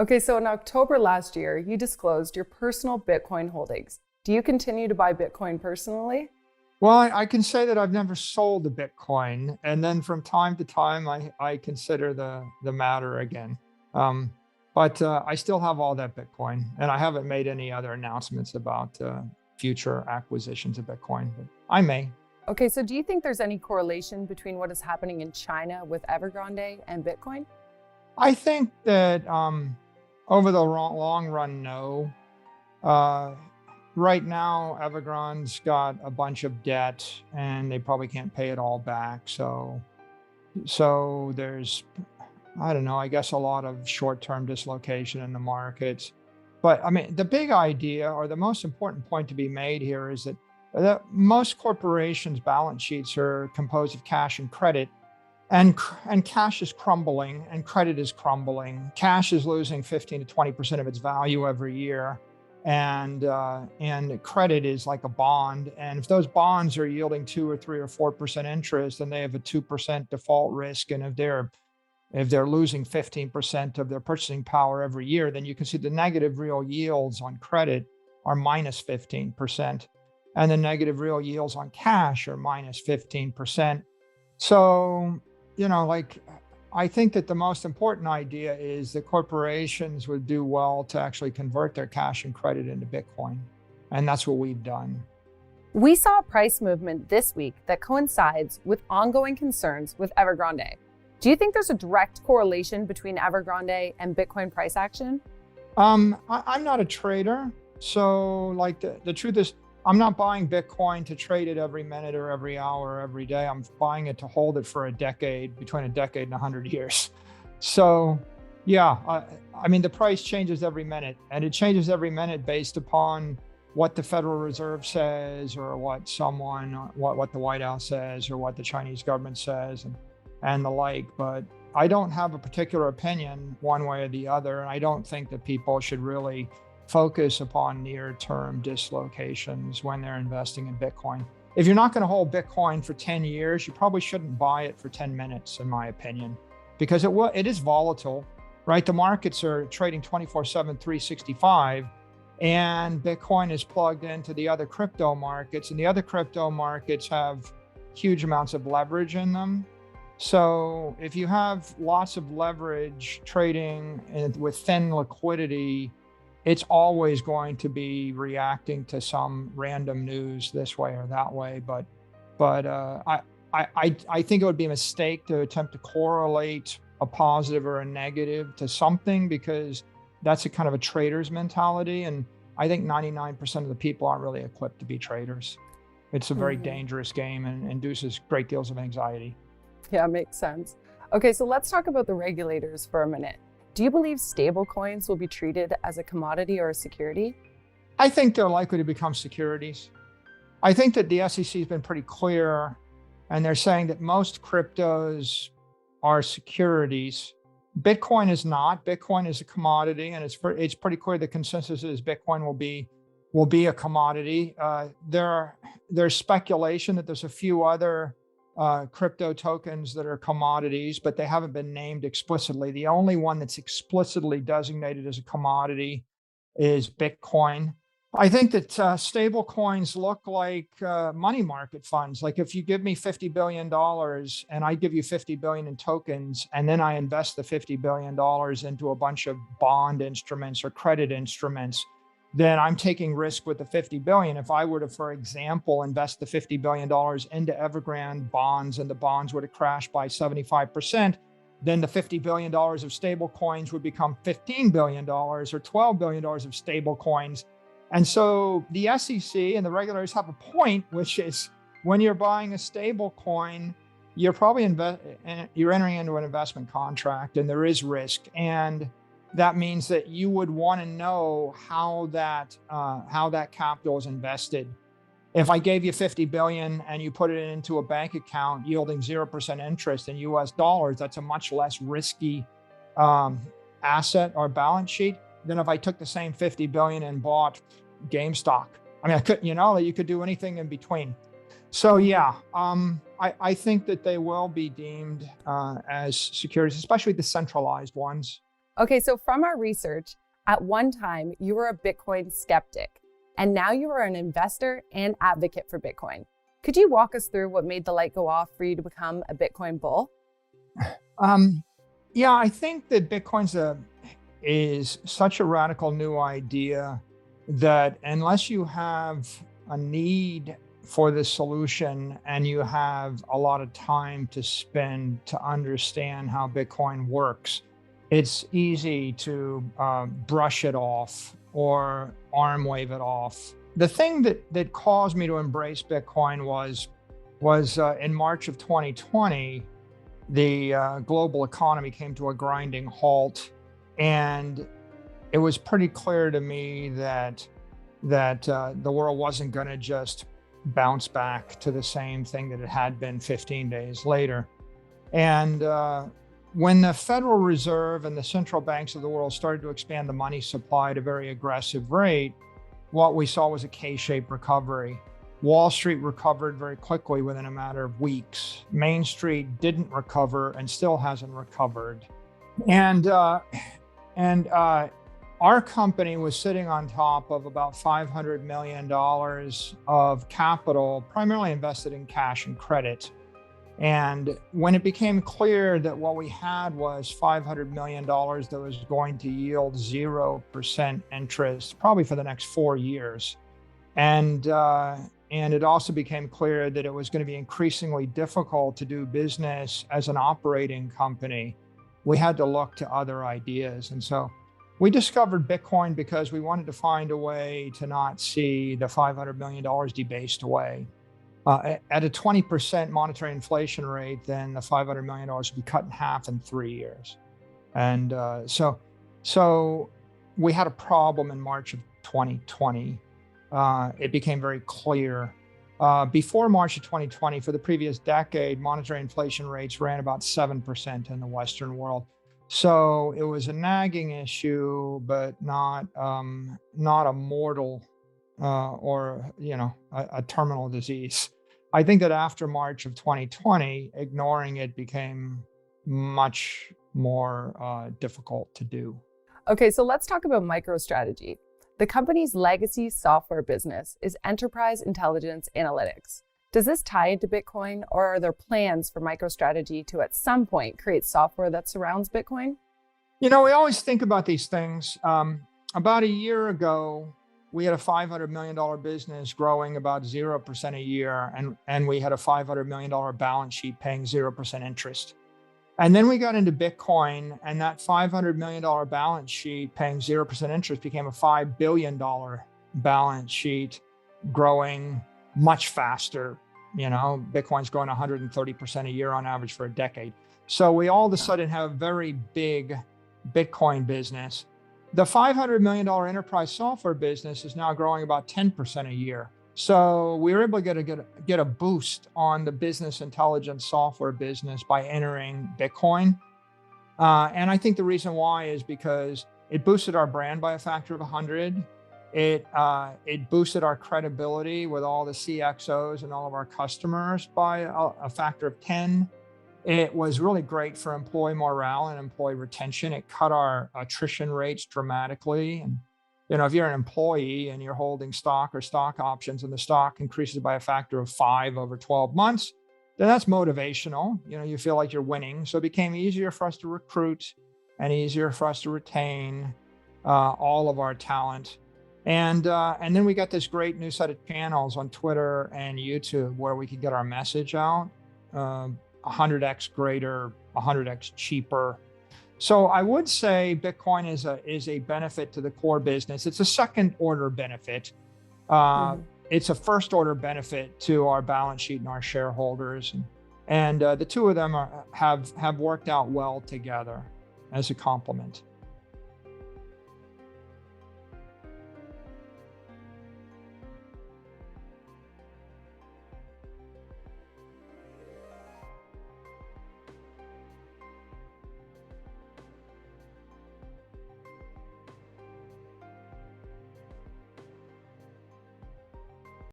Okay, so in October last year, you disclosed your personal Bitcoin holdings. Do you continue to buy Bitcoin personally? Well, I can say that I've never sold a Bitcoin, and then from time to time, I consider the matter again. Um, but I still have all that Bitcoin, and I haven't made any other announcements about future acquisitions of Bitcoin, but I may. Okay, so do you think there's any correlation between what is happening in China with Evergrande and Bitcoin? I think that over the long run, no. Uh, right now, Evergrande's got a bunch of debt, and they probably can't pay it all back. So there's, I don't know, I guess a lot of short-term dislocation in the markets. But I mean, the big idea or the most important point to be made here is that most corporations' balance sheets are composed of cash and credit, and cash is crumbling and credit is crumbling. Cash is losing 15 to 20% of its value every year. And credit is like a bond. And if those bonds are yielding 2 or 3 or 4% interest, then they have a 2% default risk. And if they're losing 15% of their purchasing power every year, then you can see the negative real yields on credit are minus 15%. And the negative real yields on cash are minus 15%. So, like, I think that the most important idea is that corporations would do well to actually convert their cash and credit into Bitcoin. And that's what we've done. We saw a price movement this week that coincides with ongoing concerns with Evergrande. Do you think there's a direct correlation between Evergrande and Bitcoin price action? I'm not a trader. So, like, the truth is, I'm not buying Bitcoin to trade it every minute or every hour or every day. I'm buying it to hold it for a decade, between a decade and 100 years. So, yeah, I mean, the price changes every minute, and it changes every minute based upon what the Federal Reserve says, or what the White House says, or what the Chinese government says, and the like. But I don't have a particular opinion one way or the other, and I don't think that people should really focus upon near-term dislocations when they're investing in Bitcoin. If you're not going to hold Bitcoin for 10 years, you probably shouldn't buy it for 10 minutes, in my opinion, because it is volatile, right? The markets are trading 24/7, 365, and Bitcoin is plugged into the other crypto markets, and the other crypto markets have huge amounts of leverage in them. So if you have lots of leverage trading with thin liquidity, it's always going to be reacting to some random news this way or that way. But I think it would be a mistake to attempt to correlate a positive or a negative to something, because that's a kind of a trader's mentality. And I think 99% of the people aren't really equipped to be traders. It's a very dangerous game and induces great deals of anxiety. Yeah, makes sense. Okay, so let's talk about the regulators for a minute. Do you believe stablecoins will be treated as a commodity or a security? I think they're likely to become securities. I think that the SEC has been pretty clear, and they're saying that most cryptos are securities. Bitcoin is not. Bitcoin is a commodity, and it's pretty clear the consensus is Bitcoin will be a commodity. There's speculation that there's a few other crypto tokens that are commodities, but they haven't been named explicitly. The only one that's explicitly designated as a commodity is Bitcoin. I think that stable coins look like money market funds. Like, if you give me $50 billion and I give you 50 billion in tokens, and then I invest the $50 billion into a bunch of bond instruments or credit instruments, then I'm taking risk with the 50 billion. If I were to, for example, invest the $50 billion into Evergrande bonds, and the bonds were to crash by 75%, then the $50 billion of stable coins would become $15 billion or $12 billion of stable coins. And so the SEC and the regulators have a point, which is, when you're buying a stable coin, you're probably you're entering into an investment contract, and there is risk. And that means that you would want to know how that capital is invested. If I gave you 50 billion and you put it into a bank account yielding 0% interest in US dollars, that's a much less risky asset or balance sheet than if I took the same 50 billion and bought GameStop. I mean, you could do anything in between. So yeah, I think that they will be deemed as securities, especially the centralized ones. Okay, so from our research, at one time you were a Bitcoin skeptic, and now you are an investor and advocate for Bitcoin. Could you walk us through what made the light go off for you to become a Bitcoin bull? Yeah, I think that is such a radical new idea that unless you have a need for the solution and you have a lot of time to spend to understand how Bitcoin works, it's easy to brush it off or arm wave it off. The thing that caused me to embrace Bitcoin was in March of 2020, the global economy came to a grinding halt, and it was pretty clear to me that the world wasn't going to just bounce back to the same thing that it had been 15 days later. And when the Federal Reserve and the central banks of the world started to expand the money supply at a very aggressive rate, what we saw was a K-shaped recovery. Wall Street recovered very quickly within a matter of weeks. Main Street didn't recover and still hasn't recovered. And our company was sitting on top of about $500 million of capital, primarily invested in cash and credit. And when it became clear that what we had was $500 million that was going to yield 0% interest, probably for the next 4 years, and it also became clear that it was going to be increasingly difficult to do business as an operating company, we had to look to other ideas. And so we discovered Bitcoin because we wanted to find a way to not see the $500 million debased away. At a 20% monetary inflation rate, then the $500 million would be cut in half in 3 years. And so we had a problem in March of 2020. It became very clear. Before March of 2020, for the previous decade, monetary inflation rates ran about 7% in the Western world. So it was a nagging issue, but not a mortal or a terminal disease. I think that after March of 2020, ignoring it became much more difficult to do. Okay, so let's talk about MicroStrategy. The company's legacy software business is enterprise intelligence analytics. Does this tie into Bitcoin, or are there plans for MicroStrategy to at some point create software that surrounds Bitcoin? We always think about these things. About a year ago, we had a $500 million business growing about 0% a year, and we had a $500 million balance sheet paying 0% interest. And then we got into Bitcoin, and that $500 million balance sheet paying 0% interest became a $5 billion balance sheet growing much faster. Bitcoin's growing 130% a year on average for a decade. So we all of a sudden have a very big Bitcoin business. The $500 million enterprise software business is now growing about 10% a year. So we were able to get a boost on the business intelligence software business by entering Bitcoin. And I think the reason why is because it boosted our brand by a factor of 100. It boosted our credibility with all the CXOs and all of our customers by a factor of 10. It was really great for employee morale and employee retention. It cut our attrition rates dramatically. And if you're an employee and you're holding stock or stock options and the stock increases by a factor of 5 over 12 months, then that's motivational. You feel like you're winning. So it became easier for us to recruit and easier for us to retain all of our talent. And then we got this great new set of channels on Twitter and YouTube where we could get our message out 100x greater, 100x cheaper. So I would say Bitcoin is a benefit to the core business. It's a second order benefit. It's a first order benefit to our balance sheet and our shareholders. And the two of them have worked out well together as a complement.